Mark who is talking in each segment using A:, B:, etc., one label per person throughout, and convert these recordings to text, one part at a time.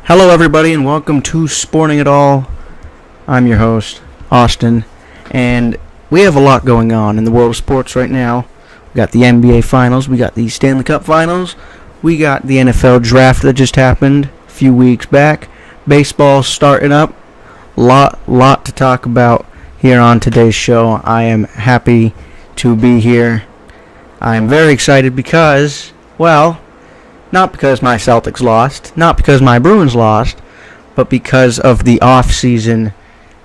A: Hello, everybody, and welcome to Sporting It All. I'm your host, Austin, and we have a lot going on in the world of sports right now. We got the NBA Finals, we got the Stanley Cup Finals, we got the NFL Draft that just happened a few weeks back. Baseball starting up. Lot to talk about here on today's show. I am happy to be here. I am very excited because, well, not because my Celtics lost, not because my Bruins lost, but because of the off-season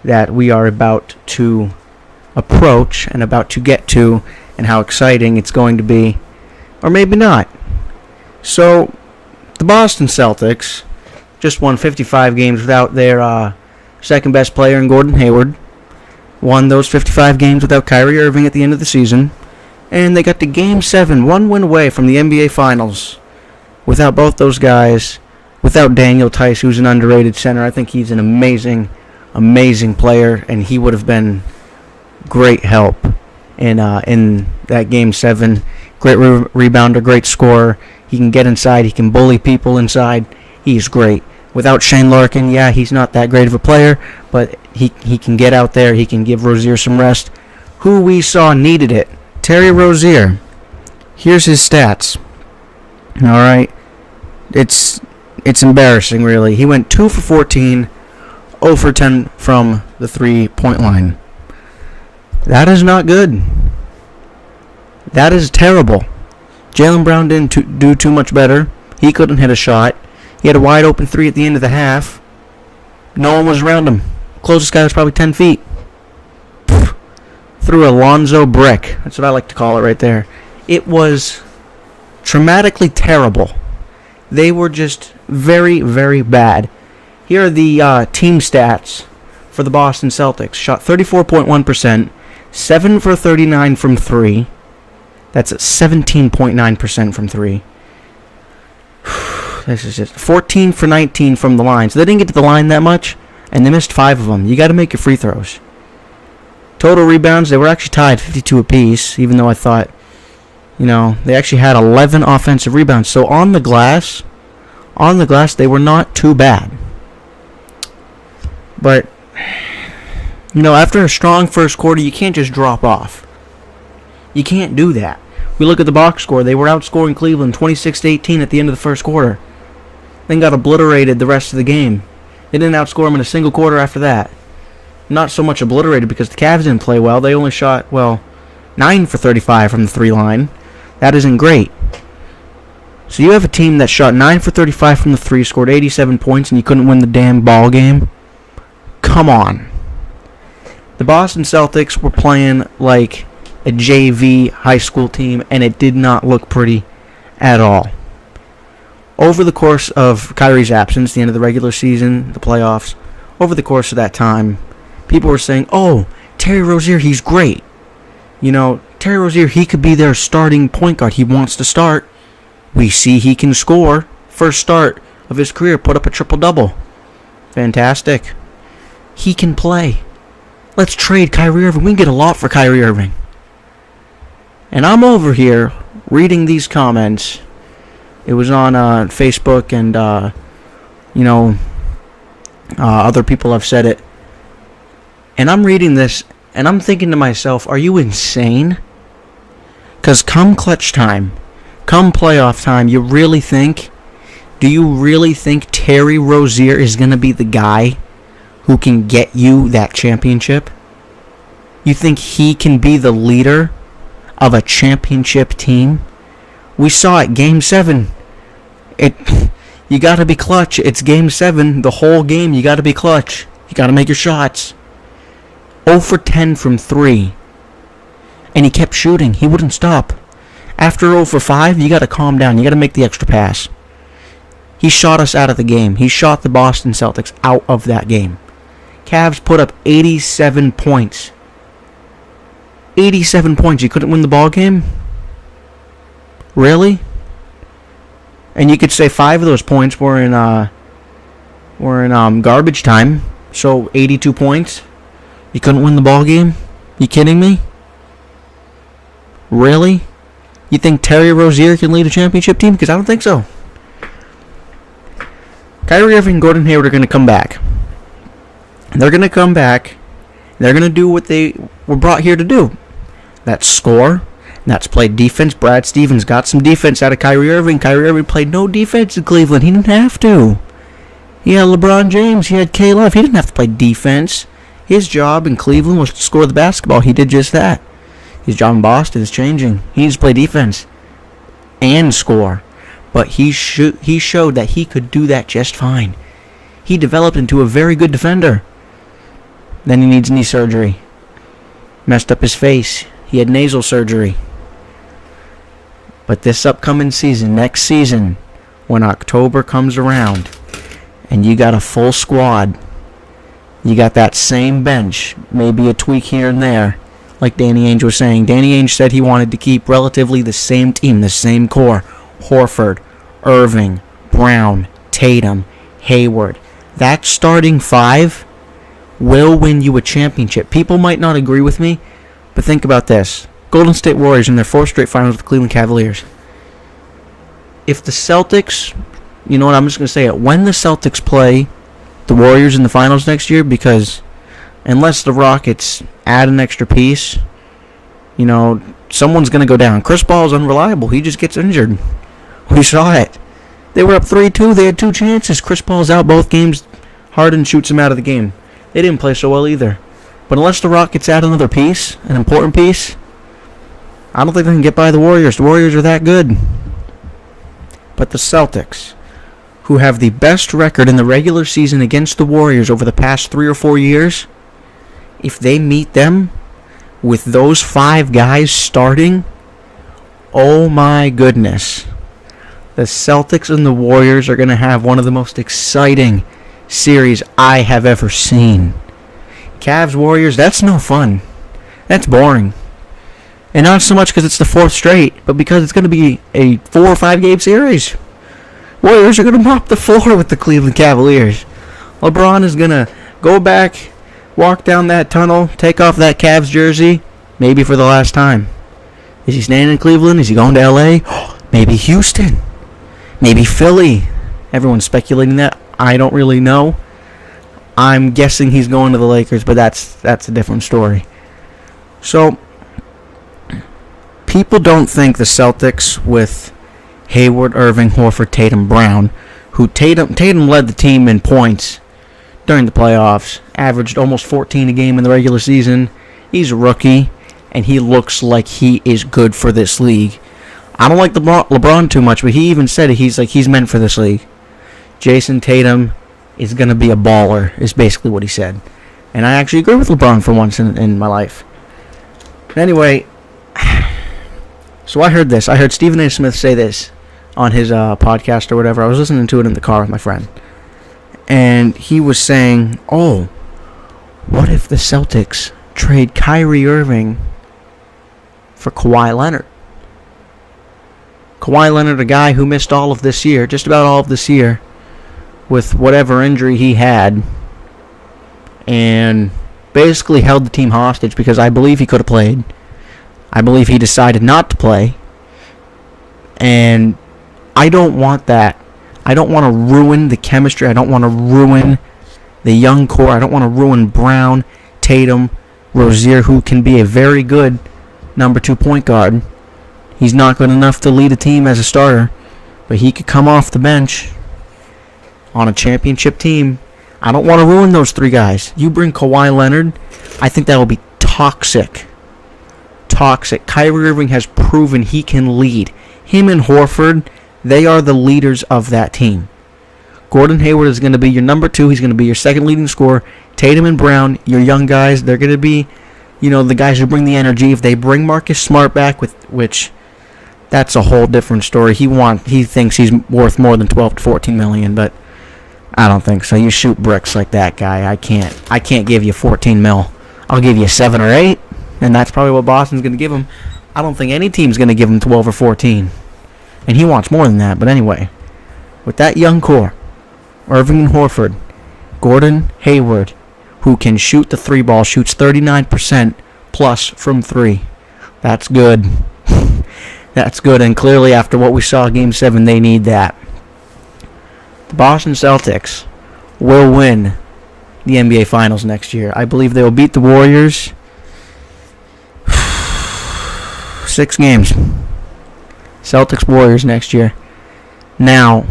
A: that we are about to approach and about to get to, and how exciting it's going to be, or maybe not. So, the Boston Celtics just won 55 games without their second-best player in Gordon Hayward, won those 55 games without Kyrie Irving at the end of the season, and they got to Game 7, one win away from the NBA Finals. Without both those guys, without Daniel Tice, who's an underrated center, I think he's an amazing player, and he would have been great help in that Game 7. Great rebounder, great scorer. He can get inside. He can bully people inside. He's great. Without Shane Larkin, yeah, he's not that great of a player, but he can get out there. He can give Rozier some rest. Who we saw needed it. Terry Rozier. Here's his stats. All right, it's embarrassing, really. He went 2 for 14, 0 for 10 from the three-point line. That is not good. That is terrible. Jaylen Brown didn't do too much better. He couldn't hit a shot. He had a wide open three at the end of the half. No one was around him. Closest guy was probably 10 feet. Threw a Lonzo brick. That's what I like to call it right there. It was traumatically terrible. They were just very, very bad. Here are the team stats for the Boston Celtics. Shot 34.1%, 7 for 39 from 3. That's at 17.9% from 3. This is just 14 for 19 from the line. So they didn't get to the line that much, and they missed 5 of them. You got to make your free throws. Total rebounds, they were actually tied 52 apiece, even though I thought, they actually had 11 offensive rebounds. So on the glass, they were not too bad. But, after a strong first quarter, you can't just drop off. You can't do that. We look at the box score. They were outscoring Cleveland 26-18 at the end of the first quarter. Then got obliterated the rest of the game. They didn't outscore them in a single quarter after that. Not so much obliterated because the Cavs didn't play well. They only shot, 9 for 35 from the 3 line. That isn't great. So you have a team that shot 9 for 35 from the 3, scored 87 points, and you couldn't win the damn ball game? Come on. The Boston Celtics were playing like a JV high school team, and it did not look pretty at all. Over the course of Kyrie's absence, the end of the regular season, the playoffs, over the course of that time, people were saying, oh, Terry Rozier, he's great. Terry Rozier, he could be their starting point guard. He wants to start. We see he can score. First start of his career, put up a triple-double. Fantastic. He can play. Let's trade Kyrie Irving. We can get a lot for Kyrie Irving. And I'm over here reading these comments. It was on Facebook, and, other people have said it. And I'm reading this, and I'm thinking to myself, are you insane? Because come clutch time, come playoff time, do you really think Terry Rozier is going to be the guy who can get you that championship? You think he can be the leader of a championship team? We saw it, Game 7. You got to be clutch. It's Game 7. The whole game, you got to be clutch. You got to make your shots. 0 for 10 from 3. And he kept shooting. He wouldn't stop. After 0 for 5, you got to calm down. You got to make the extra pass. He shot us out of the game. He shot the Boston Celtics out of that game. Cavs put up 87 points. 87 points. You couldn't win the ball game? Really? And you could say 5 of those points were in garbage time. So 82 points. You couldn't win the ball game? You kidding me? Really? You think Terry Rozier can lead a championship team? Because I don't think so. Kyrie Irving and Gordon Hayward are going to come back. They're going to come back. They're going to do what they were brought here to do. That's score. That's play defense. Brad Stevens got some defense out of Kyrie Irving. Kyrie Irving played no defense in Cleveland. He didn't have to. He had LeBron James. He had K Love. He didn't have to play defense. His job in Cleveland was to score the basketball. He did just that. His job in Boston is changing. He needs to play defense and score. But he showed that he could do that just fine. He developed into a very good defender. Then he needs knee surgery. Messed up his face. He had nasal surgery. But this upcoming season, next season, when October comes around, and you got a full squad, you got that same bench, maybe a tweak here and there, like Danny Ainge was saying. Danny Ainge said he wanted to keep relatively the same team, the same core. Horford, Irving, Brown, Tatum, Hayward. That starting five will win you a championship. People might not agree with me, but think about this. Golden State Warriors in their 4th straight finals with the Cleveland Cavaliers. If the Celtics, you know what, I'm just going to say it. When the Celtics play the Warriors in the finals next year, because unless the Rockets add an extra piece, you know, someone's going to go down. Chris Paul is unreliable. He just gets injured. We saw it. They were up 3-2. They had 2 chances. Chris Paul's out both games. Harden shoots him out of the game. They didn't play so well either. But unless the Rockets add another piece, an important piece, I don't think they can get by the Warriors. The Warriors are that good. But the Celtics, who have the best record in the regular season against the Warriors over the past 3 or 4 years, if they meet them with those 5 guys starting, oh my goodness. The Celtics and the Warriors are going to have one of the most exciting series I have ever seen. Cavs Warriors, that's no fun. That's boring. And not so much because it's the 4th straight, but because it's going to be a 4 or 5 game series. Warriors are going to mop the floor with the Cleveland Cavaliers. LeBron is going to go back, walk down that tunnel, take off that Cavs jersey, maybe for the last time. Is he staying in Cleveland? Is he going to LA? Maybe Houston. Maybe Philly. Everyone's speculating that. I don't really know. I'm guessing he's going to the Lakers, but that's a different story. So, people don't think the Celtics with Hayward, Irving, Horford, Tatum, Brown, who Tatum led the team in points during the playoffs, averaged almost 14 a game in the regular season. He's a rookie, and he looks like he is good for this league. I don't like LeBron too much, but he even said it. He's meant for this league. Jason Tatum is going to be a baller, is basically what he said. And I actually agree with LeBron for once in my life. Anyway, so I heard this. I heard Stephen A. Smith say this on his podcast or whatever. I was listening to it in the car with my friend. And he was saying, oh, what if the Celtics trade Kyrie Irving for Kawhi Leonard? Kawhi Leonard, a guy who missed all of this year, just about all of this year, with whatever injury he had, and basically held the team hostage because I believe he could have played. I believe he decided not to play. And I don't want that. I don't want to ruin the chemistry. I don't want to ruin the young core. I don't want to ruin Brown, Tatum, Rozier, who can be a very good number 2 point guard. He's not good enough to lead a team as a starter, but he could come off the bench on a championship team. I don't want to ruin those 3 guys. You bring Kawhi Leonard, I think that will be toxic. Toxic. Kyrie Irving has proven he can lead. Him and Horford, they are the leaders of that team. Gordon Hayward is going to be your number 2. He's going to be your second leading scorer. Tatum and Brown, your young guys, they're going to be, the guys who bring the energy. If they bring Marcus Smart back, which that's a whole different story. He thinks he's worth more than 12 to 14 million, but I don't think so. You shoot bricks like that guy. I can't give you 14 mil. I'll give you 7 or 8, and that's probably what Boston's going to give him. I don't think any team's going to give him 12 or 14. And he wants more than that. But anyway, with that young core, Irving and Horford, Gordon Hayward, who can shoot the 3 ball, shoots 39% plus from 3. That's good. That's good, and clearly after what we saw Game 7, they need that. The Boston Celtics will win the NBA Finals next year. I believe they will beat the Warriors 6 games. Celtics Warriors next year. Now,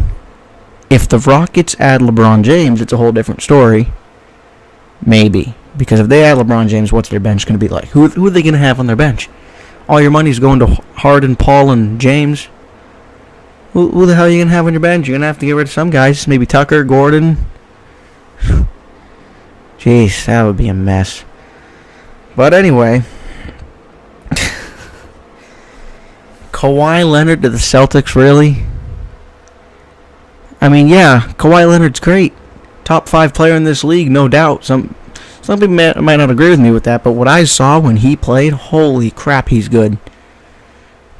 A: if the Rockets add LeBron James, it's a whole different story. Maybe. Because if they add LeBron James, what's their bench going to be like? Who are they going to have on their bench? All your money's going to Harden, Paul, and James. Who the hell are you going to have on your bench? You're going to have to get rid of some guys. Maybe Tucker, Gordon. Jeez, that would be a mess. But anyway, Kawhi Leonard to the Celtics, really? I mean, yeah, Kawhi Leonard's great. Top 5 player in this league, no doubt. Some people might not agree with me with that, but what I saw when he played, holy crap, he's good.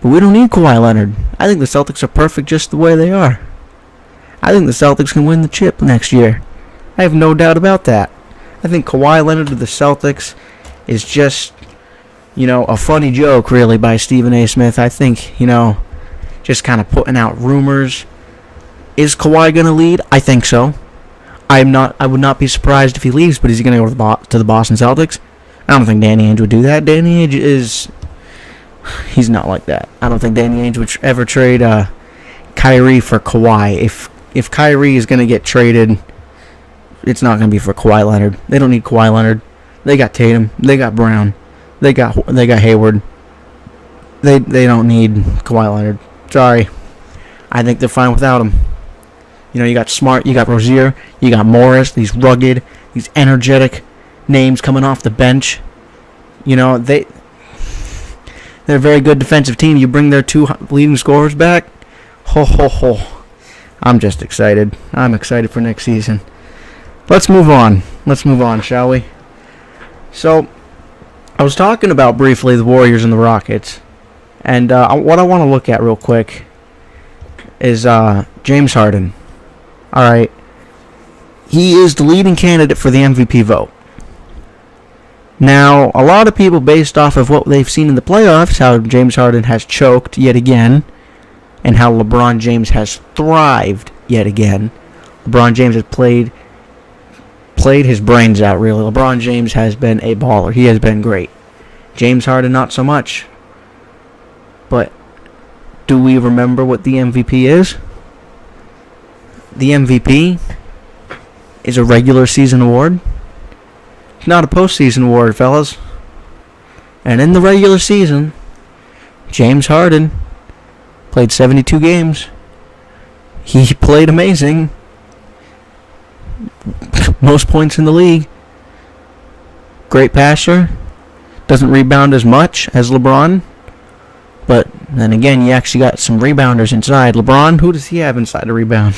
A: But we don't need Kawhi Leonard. I think the Celtics are perfect just the way they are. I think the Celtics can win the chip next year. I have no doubt about that. I think Kawhi Leonard to the Celtics is just, a funny joke, really, by Stephen A. Smith. I think, just kind of putting out rumors. Is Kawhi going to lead? I think so. I would not be surprised if he leaves, but is he going to go to the Boston Celtics? I don't think Danny Ainge would do that. Danny Ainge he's not like that. I don't think Danny Ainge would ever trade Kyrie for Kawhi. If Kyrie is going to get traded, it's not going to be for Kawhi Leonard. They don't need Kawhi Leonard. They got Tatum. They got Brown. They got Hayward. They don't need Kawhi Leonard. Sorry. I think they're fine without him. You got Smart, you got Rozier, you got Morris, these rugged, these energetic names coming off the bench. They're a very good defensive team. You bring their 2 leading scorers back, ho, ho, ho. I'm just excited. I'm excited for next season. Let's move on, shall we? So, I was talking about briefly the Warriors and the Rockets. And what I want to look at real quick is James Harden. All right. He is the leading candidate for the MVP vote. Now, a lot of people, based off of what they've seen in the playoffs, how James Harden has choked yet again, and how LeBron James has thrived yet again. LeBron James has played his brains out, really. LeBron James has been a baller. He has been great. James Harden, not so much. But do we remember what the MVP is? The MVP is a regular season award. It's not a postseason award, fellas. And in the regular season, James Harden played 72 games. He played amazing. Most points in the league. Great passer. Doesn't rebound as much as LeBron. But then again, you actually got some rebounders inside. LeBron, who does he have inside to rebound?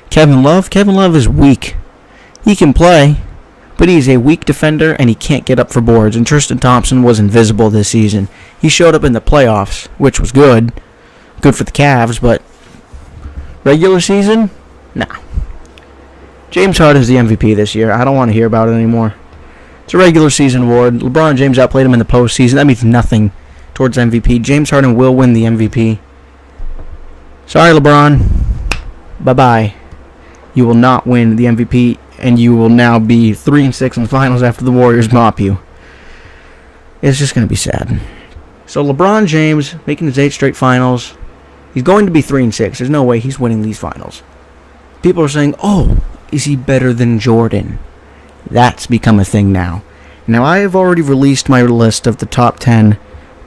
A: Kevin Love? Kevin Love is weak. He can play, but he's a weak defender and he can't get up for boards. And Tristan Thompson was invisible this season. He showed up in the playoffs, which was good. Good for the Cavs, but regular season? Nah. James Harden's the MVP this year. I don't want to hear about it anymore. It's a regular season award. LeBron James outplayed him in the postseason. That means nothing towards MVP. James Harden will win the MVP. Sorry, LeBron. Bye-bye. You will not win the MVP, and you will now be 3-6 in the finals after the Warriors mop you. It's just going to be sad. So LeBron James making his 8 straight finals. He's going to be 3-6. There's no way he's winning these finals. People are saying, oh, is he better than Jordan? That's become a thing now. Now, I have already released my list of the top 10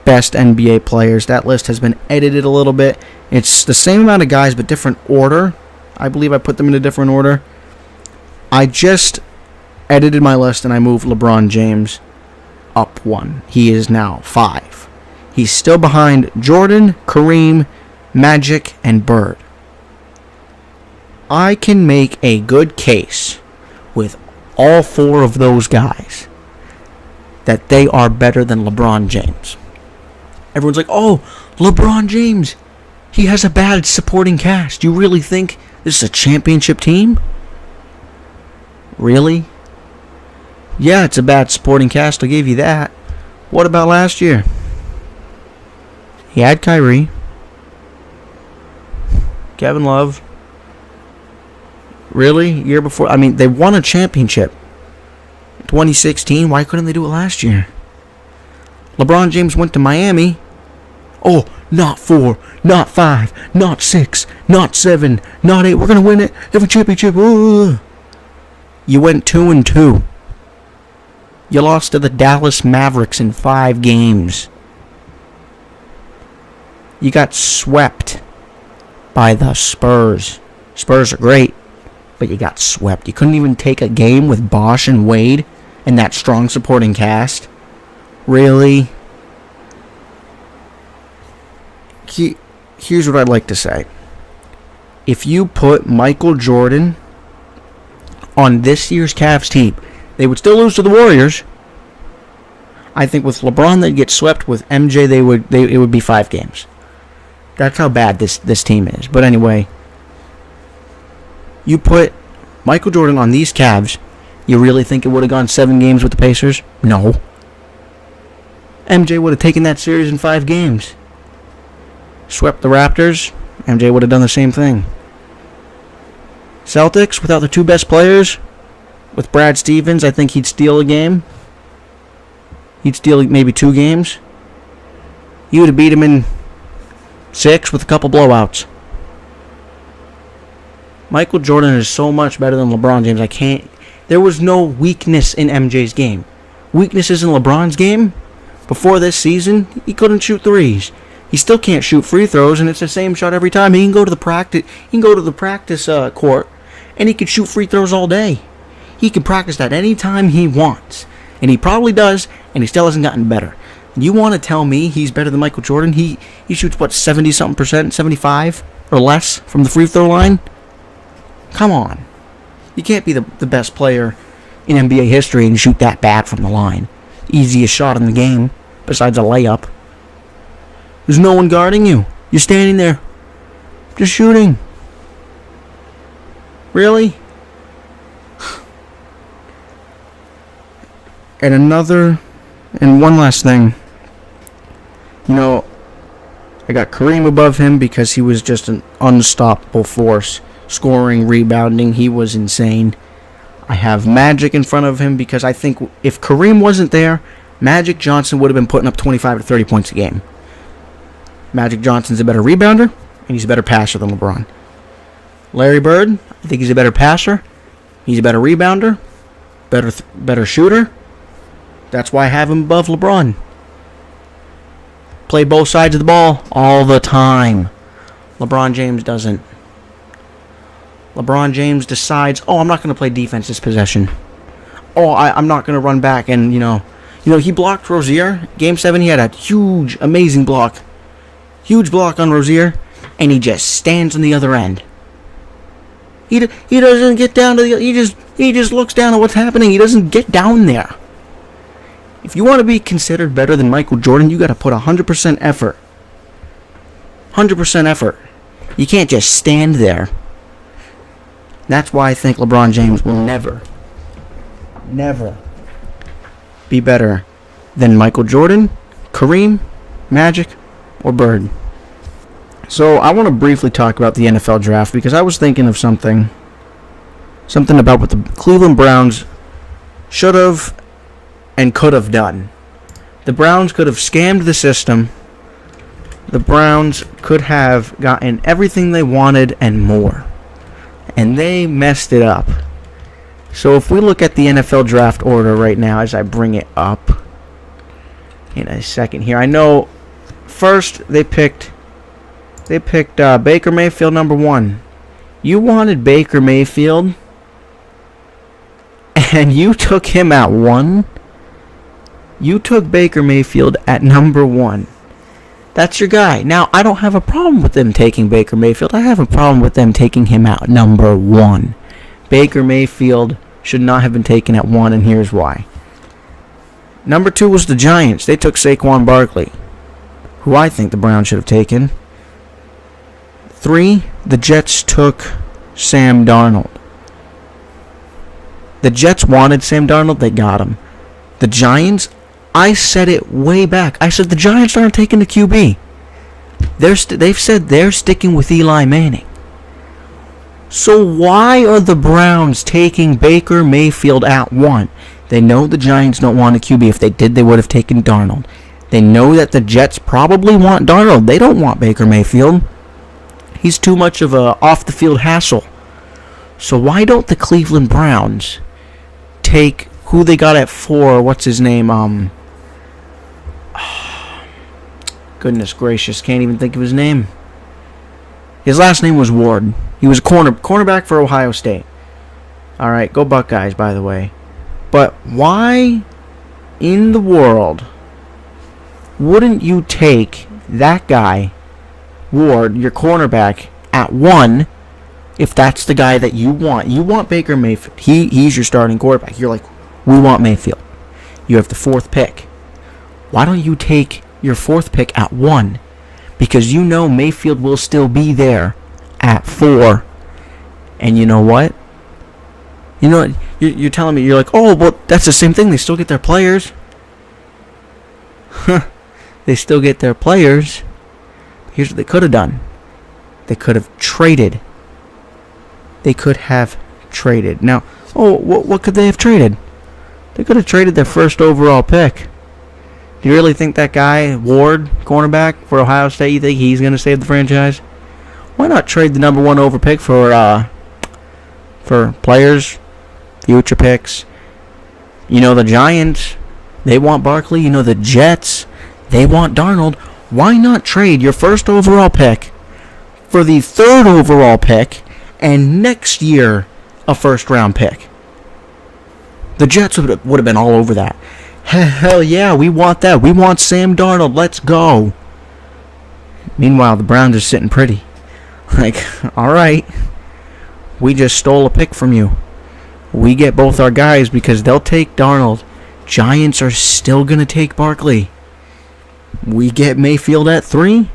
A: best NBA players. That list has been edited a little bit. It's the same amount of guys, but different order. I believe I put them in a different order. I just edited my list and I moved LeBron James up 1. He is now 5. He's still behind Jordan, Kareem, Magic, and Bird. I can make a good case with all 4 of those guys that they are better than LeBron James. Everyone's like, oh, LeBron James, he has a bad supporting cast. You really think this is a championship team? Really? Yeah, it's a bad supporting cast, I'll give you that. What about last year? He had Kyrie, Kevin Love, Really? Year before? I mean, they won a championship. 2016. Why couldn't they do it last year? LeBron James went to Miami. Oh, not 4, not 5, not 6, not 7, not 8. We're going to win it. Every championship. Ooh. You went 2-2. You lost to the Dallas Mavericks in 5 games. You got swept by the Spurs. Spurs are great, but you got swept. You couldn't even take a game with Bosh and Wade and that strong supporting cast. Really? Here's what I'd like to say. If you put Michael Jordan on this year's Cavs team, they would still lose to the Warriors. I think with LeBron they'd get swept. With MJ it would be 5 games. That's how bad this team is. But anyway, you put Michael Jordan on these Cavs, you really think it would have gone 7 games with the Pacers? No. MJ would have taken that series in 5 games. Swept the Raptors, MJ would have done the same thing. Celtics, without the 2 best players, with Brad Stevens, I think he'd steal a game. He'd steal maybe 2 games. He would have beat him in 6 with a couple blowouts. Michael Jordan is so much better than LeBron James. There was no weakness in MJ's game. Weaknesses in LeBron's game? Before this season, he couldn't shoot threes. He still can't shoot free throws, and it's the same shot every time. He can go to the practice court, and he can shoot free throws all day. He can practice that any time he wants, and he probably does, and he still hasn't gotten better. You want to tell me he's better than Michael Jordan? He shoots, 70-something%, 75 or less from the free throw line? Come on. You can't be the best player in NBA history and shoot that bad from the line. Easiest shot in the game, besides a layup. There's no one guarding you. You're standing there, just shooting. Really? And one last thing. I got Kareem above him because he was just an unstoppable force. Scoring, rebounding, he was insane. I have Magic in front of him because I think if Kareem wasn't there, Magic Johnson would have been putting up 25 to 30 points a game. Magic Johnson's a better rebounder, and he's a better passer than LeBron. Larry Bird, I think he's a better passer. He's a better rebounder, better shooter. That's why I have him above LeBron. Play both sides of the ball all the time. LeBron James doesn't. LeBron James decides, I'm not going to play defense this possession. I'm not going to run back. And, he blocked Rozier. Game 7, he had a huge, amazing block. Huge block on Rozier. And he just stands on the other end. He doesn't get down to he just looks down at what's happening. He doesn't get down there. If you want to be considered better than Michael Jordan, you got to put 100% effort. 100% effort. You can't just stand there. That's why I think LeBron James will never be better than Michael Jordan, Kareem, Magic, or Bird. So I want to briefly talk about the NFL draft because I was thinking of something about what the Cleveland Browns should have and could have done. The Browns could have scammed the system. The Browns could have gotten everything they wanted and more. And they messed it up. So if we look at the NFL draft order right now as I bring it up in a second here. I know first they picked Baker Mayfield number 1. You wanted Baker Mayfield and you took him at 1. You took Baker Mayfield at number 1. That's your guy. Now, I don't have a problem with them taking Baker Mayfield. I have a problem with them taking him out number 1. Baker Mayfield should not have been taken at 1, and here's why. Number 2 was the Giants. They took Saquon Barkley, who I think the Browns should have taken. 3, the Jets took Sam Darnold. The Jets wanted Sam Darnold. They got him. The Giants, I said it way back. I said the Giants aren't taking the QB. They've said they're sticking with Eli Manning. So why are the Browns taking Baker Mayfield at 1? They know the Giants don't want a QB. If they did, they would have taken Darnold. They know that the Jets probably want Darnold. They don't want Baker Mayfield. He's too much of a off-the-field hassle. So why don't the Cleveland Browns take who they got at 4? What's his name? Goodness gracious, can't even think of his name. His last name was Ward. He was a cornerback for Ohio State. All right, go Buckeyes, by the way. But why in the world wouldn't you take that guy, Ward, your cornerback, at 1 if that's the guy that you want? You want Baker Mayfield. He's your starting quarterback. You're like, we want Mayfield. You have the 4th pick. Why don't you take your 4th pick at 1? Because you know Mayfield will still be there at 4. And you know what? You know what? You're telling me, you're like, oh, well, that's the same thing. They still get their players. They still get their players. Here's what they could have done. They could have traded. Now, what could they have traded? They could have traded their 1st overall pick. Do you really think that guy, Ward, cornerback for Ohio State, you think he's going to save the franchise? Why not trade the number 1 over pick for players, future picks? You know the Giants, they want Barkley. You know the Jets, they want Darnold. Why not trade your 1st overall pick for the 3rd overall pick and next year a 1st round pick? The Jets would have been all over that. Hell yeah, we want that. We want Sam Darnold. Let's go. Meanwhile, the Browns are sitting pretty. Like, all right, we just stole a pick from you. We get both our guys because they'll take Darnold. Giants are still going to take Barkley. We get Mayfield at 3.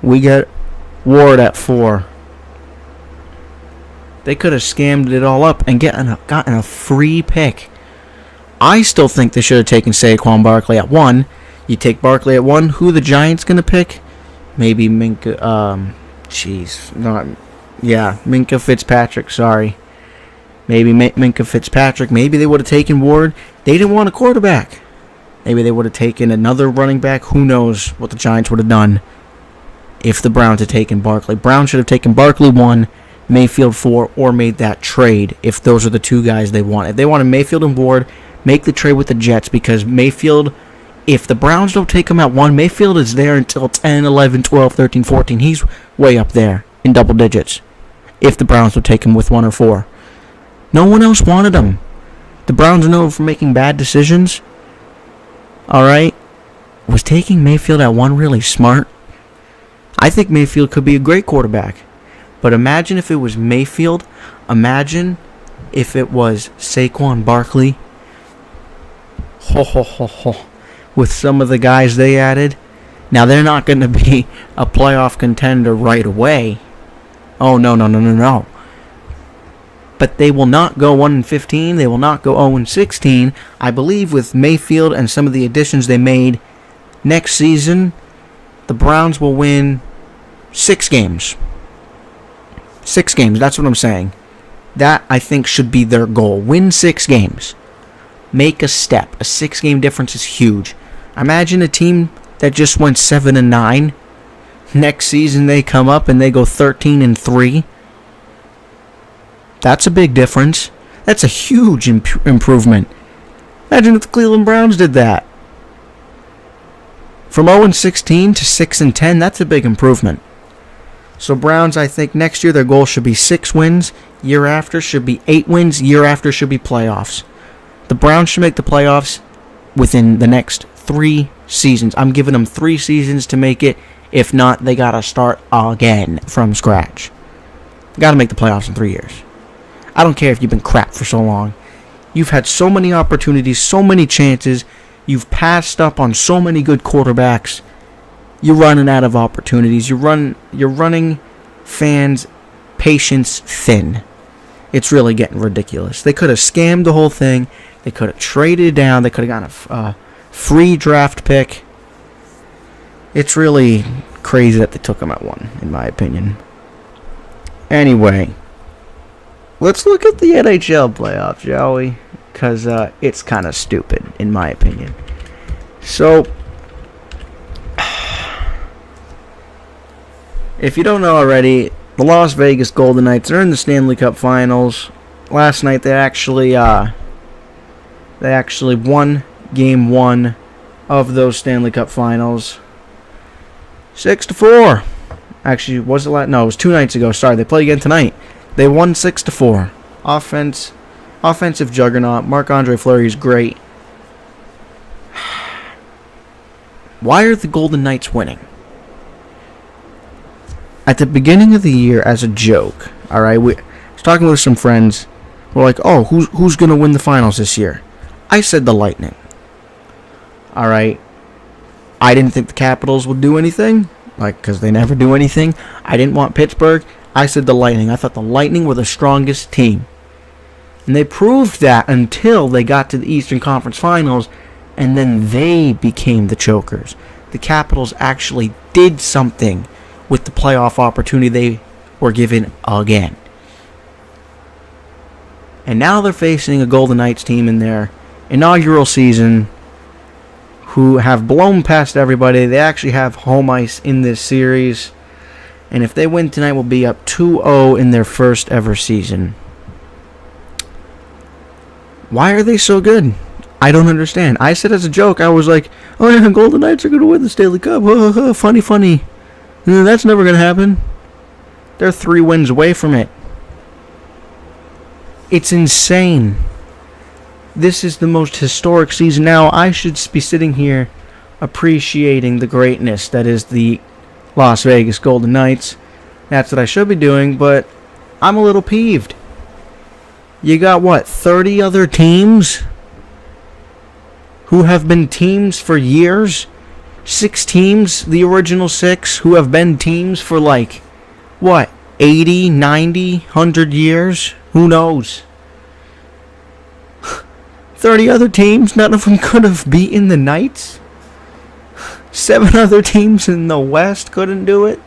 A: We get Ward at 4. They could have scammed it all up and gotten a free pick. I still think they should have taken Saquon Barkley at 1. You take Barkley at 1. Who the Giants going to pick? Maybe Minka. Minka Fitzpatrick. Sorry. Maybe Minka Fitzpatrick. Maybe they would have taken Ward. They didn't want a quarterback. Maybe they would have taken another running back. Who knows what the Giants would have done if the Browns had taken Barkley. Browns should have taken Barkley 1, Mayfield 4, or made that trade if those are the 2 guys they want. If they wanted Mayfield and Ward, make the trade with the Jets, because Mayfield, if the Browns don't take him at 1, Mayfield is there until 10, 11, 12, 13, 14. He's way up there in double digits if the Browns don't take him with 1 or 4. No one else wanted him. The Browns are known for making bad decisions. All right. Was taking Mayfield at 1 really smart? I think Mayfield could be a great quarterback. But imagine if it was Mayfield. Imagine if it was Saquon Barkley. With some of the guys they added. Now, they're not going to be a playoff contender right away. Oh, no. But they will not go 1-15. They will not go 0-16. I believe with Mayfield and some of the additions they made next season, the Browns will win 6 games. 6 games, that's what I'm saying. That, I think, should be their goal. Win 6 games. Make a step. A 6-game difference is huge. Imagine a team that just went 7-9. Next season they come up and they go 13-3. That's a big difference. That's a huge improvement. Imagine if the Cleveland Browns did that. From 0-16 to 6-10, that's a big improvement. So Browns, I think next year their goal should be 6 wins. Year after should be 8 wins. Year after should be playoffs. The Browns should make the playoffs within the next 3 seasons. I'm giving them 3 seasons to make it. If not, they got to start again from scratch. They got to make the playoffs in 3 years. I don't care if you've been crap for so long. You've had so many opportunities, so many chances. You've passed up on so many good quarterbacks. You're running out of opportunities. You're running fans' patience thin. It's really getting ridiculous. They could have scammed the whole thing. They could have traded it down. They could have gotten a free draft pick. It's really crazy that they took him at 1, in my opinion. Anyway, let's look at the NHL playoffs, shall we? Because it's kind of stupid, in my opinion. So, if you don't know already, the Las Vegas Golden Knights are in the Stanley Cup Finals. Last night they actually won Game 1 of those Stanley Cup Finals, 6-4. Actually, was it no? It was 2 nights ago. Sorry, they play again tonight. They won 6-4. Offensive juggernaut. Marc-Andre Fleury is great. Why are the Golden Knights winning? At the beginning of the year, as a joke, all right, I was talking with some friends. We're like, oh, who's gonna win the finals this year? I said the Lightning. All right. I didn't think the Capitals would do anything, because they never do anything. I didn't want Pittsburgh. I said the Lightning. I thought the Lightning were the strongest team. And they proved that until they got to the Eastern Conference Finals, and then they became the chokers. The Capitals actually did something with the playoff opportunity they were given again. And now they're facing a Golden Knights team in their inaugural season who have blown past everybody. They actually have home ice in this series. And if they win tonight, will be up 2-0 in their first ever season. Why are they so good? I don't understand. I said as a joke, I was like, oh yeah, Golden Knights are going to win the Stanley Cup. Funny. That's never going to happen. They're 3 wins away from it. It's insane. This is the most historic season. Now, I should be sitting here appreciating the greatness that is the Las Vegas Golden Knights. That's what I should be doing, but I'm a little peeved. You got, 30 other teams who have been teams for years? 6 teams, the original 6, who have been teams for 80, 90, 100 years? Who knows? 30 other teams, none of them could have beaten the Knights? 7 other teams in the West couldn't do it?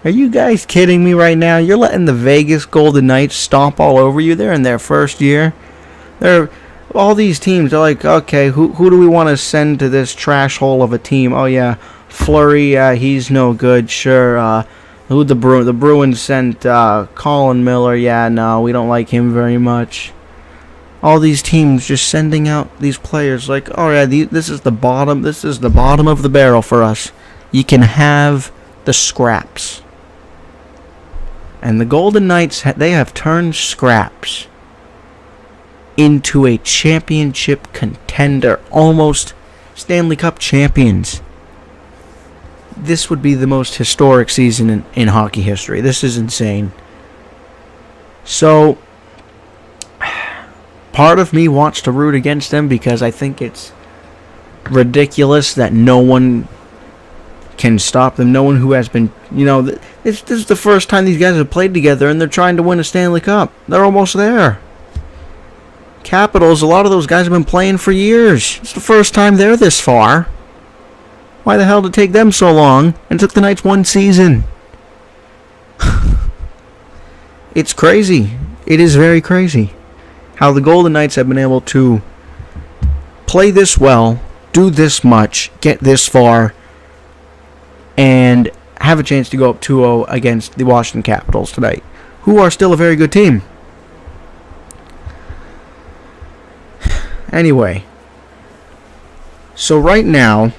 A: Are you guys kidding me right now? You're letting the Vegas Golden Knights stomp all over you. They're in their first year. All these teams are like, okay, who do we want to send to this trash hole of a team? Oh yeah, Fleury, he's no good. Sure. The Bruins sent Colin Miller. Yeah, no, we don't like him very much. All these teams just sending out these players like, oh yeah, this is the bottom. This is the bottom of the barrel for us. You can have the scraps. And the Golden Knights, they have turned scraps into a championship contender, almost Stanley Cup champions. This would be the most historic season in hockey history. This is insane. So, part of me wants to root against them because I think it's ridiculous that no one can stop them. No one who has been, this is the first time these guys have played together and they're trying to win a Stanley Cup. They're almost there. Capitals, a lot of those guys have been playing for years. It's the first time they're this far. Why the hell did it take them so long? And it took the Knights 1 season. It's crazy. It is very crazy how the Golden Knights have been able to play this well, do this much, get this far, and have a chance to go up 2-0 against the Washington Capitals tonight, who are still a very good team. Anyway, so right now,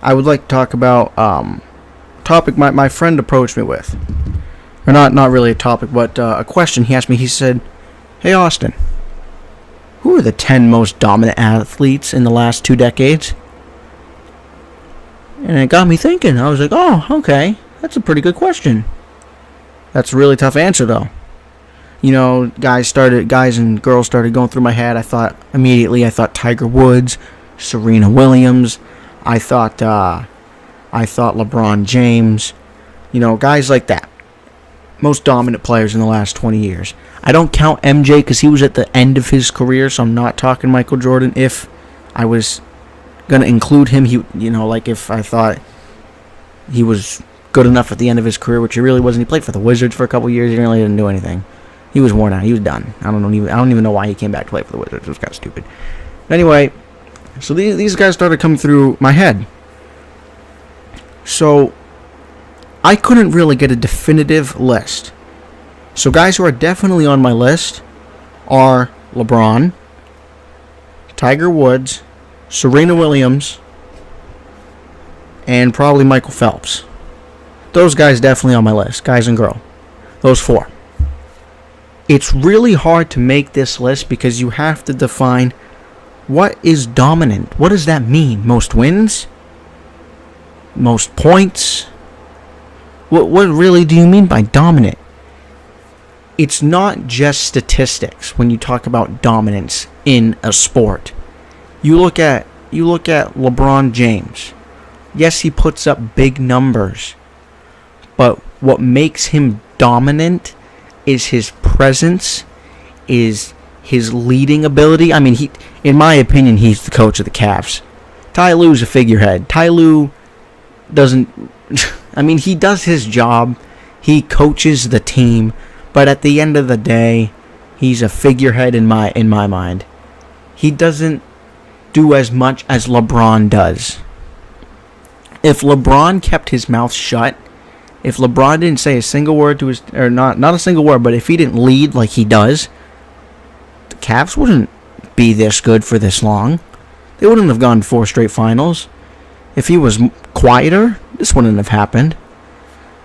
A: I would like to talk about a topic my friend approached me with. Or not really a topic, but a question he asked me. He said, hey Austin, who are the 10 most dominant athletes in the last 2 decades? And it got me thinking. I was like, oh, okay, that's a pretty good question. That's a really tough answer, though. Guys and girls started going through my head. I thought Tiger Woods, Serena Williams. I thought LeBron James. Guys like that. Most dominant players in the last 20 years. I don't count MJ because he was at the end of his career, so I'm not talking Michael Jordan. If I was going to include him, if I thought he was good enough at the end of his career, which he really wasn't. He played for the Wizards for a couple years. He really didn't do anything. He was worn out. He was done. I don't even know why he came back to play for the Wizards. It was kind of stupid. But anyway, so these guys started coming through my head. So I couldn't really get a definitive list. So guys who are definitely on my list are LeBron, Tiger Woods, Serena Williams, and probably Michael Phelps. Those guys definitely on my list, guys and girl. Those 4. It's really hard to make this list because you have to define what is dominant. What does that mean? Most wins? Most points? What really do you mean by dominant? It's not just statistics when you talk about dominance in a sport. You look at LeBron James. Yes, he puts up big numbers, but what makes him dominant is his presence, is his leading ability. I mean, in my opinion, he's the coach of the Cavs. Ty Lue's a figurehead. Ty Lue doesn't... I mean, he does his job. He coaches the team. But at the end of the day, he's a figurehead in my mind. He doesn't do as much as LeBron does. If LeBron kept his mouth shut, if LeBron didn't say a single word to his, or not a single word, but if he didn't lead like he does, the Cavs wouldn't be this good for this long. They wouldn't have gone 4 straight finals. If he was quieter, this wouldn't have happened.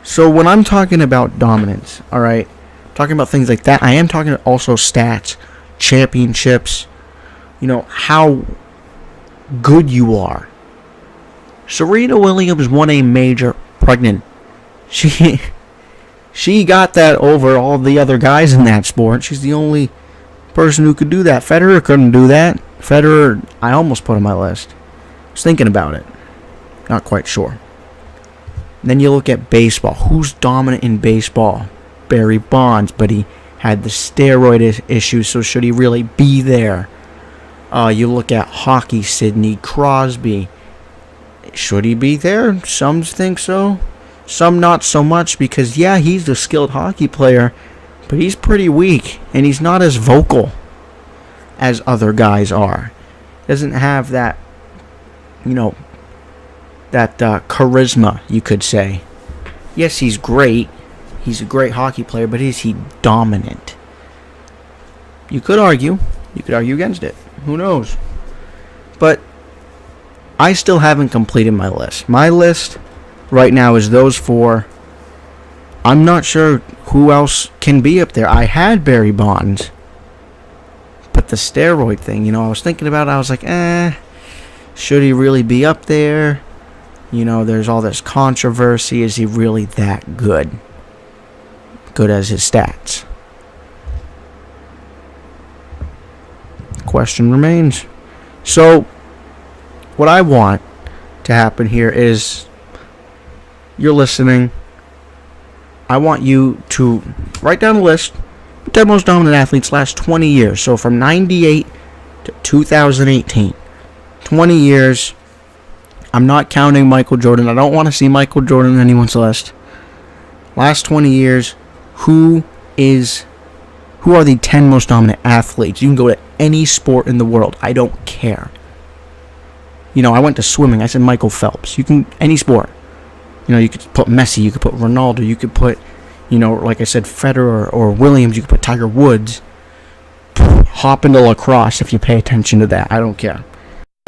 A: So when I'm talking about dominance, all right, talking about things like that, I am talking also stats, championships, how good you are. Serena Williams won a major pregnant. She got that over all the other guys in that sport. She's the only person who could do that. Federer couldn't do that. Federer, I almost put on my list. I was thinking about it. Not quite sure. Then you look at baseball. Who's dominant in baseball? Barry Bonds, but he had the steroid issues, so should he really be there? You look at hockey, Sidney Crosby. Should he be there? Some think so. Some not so much because, yeah, he's a skilled hockey player, but he's pretty weak, and he's not as vocal as other guys are. Doesn't have that, charisma, you could say. Yes, he's great. He's a great hockey player, but is he dominant? You could argue against it. Who knows? But I still haven't completed my list. My list right now is those 4. I'm not sure who else can be up there. I had Barry Bonds, but the steroid thing, I was thinking about it. I was like, should he really be up there? There's all this controversy. Is he really that good? Good as his stats? Question remains. So, what I want to happen here is, you're listening. I want you to write down a list of 10 most dominant athletes last 20 years. So from 98 to 2018. 20 years. I'm not counting Michael Jordan. I don't want to see Michael Jordan on anyone's list. Last 20 years, who are the 10 most dominant athletes? You can go to any sport in the world. I don't care. I went to swimming. I said Michael Phelps. You can, any sport. You could put Messi. You could put Ronaldo. You could put, like I said, Federer or Williams. You could put Tiger Woods. Hop into lacrosse if you pay attention to that. I don't care.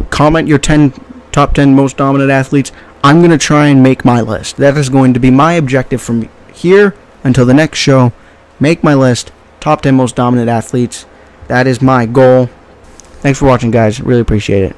A: Comment your top 10 most dominant athletes. I'm going to try and make my list. That is going to be my objective from here until the next show. Make my list. Top 10 most dominant athletes. That is my goal. Thanks for watching, guys. Really appreciate it.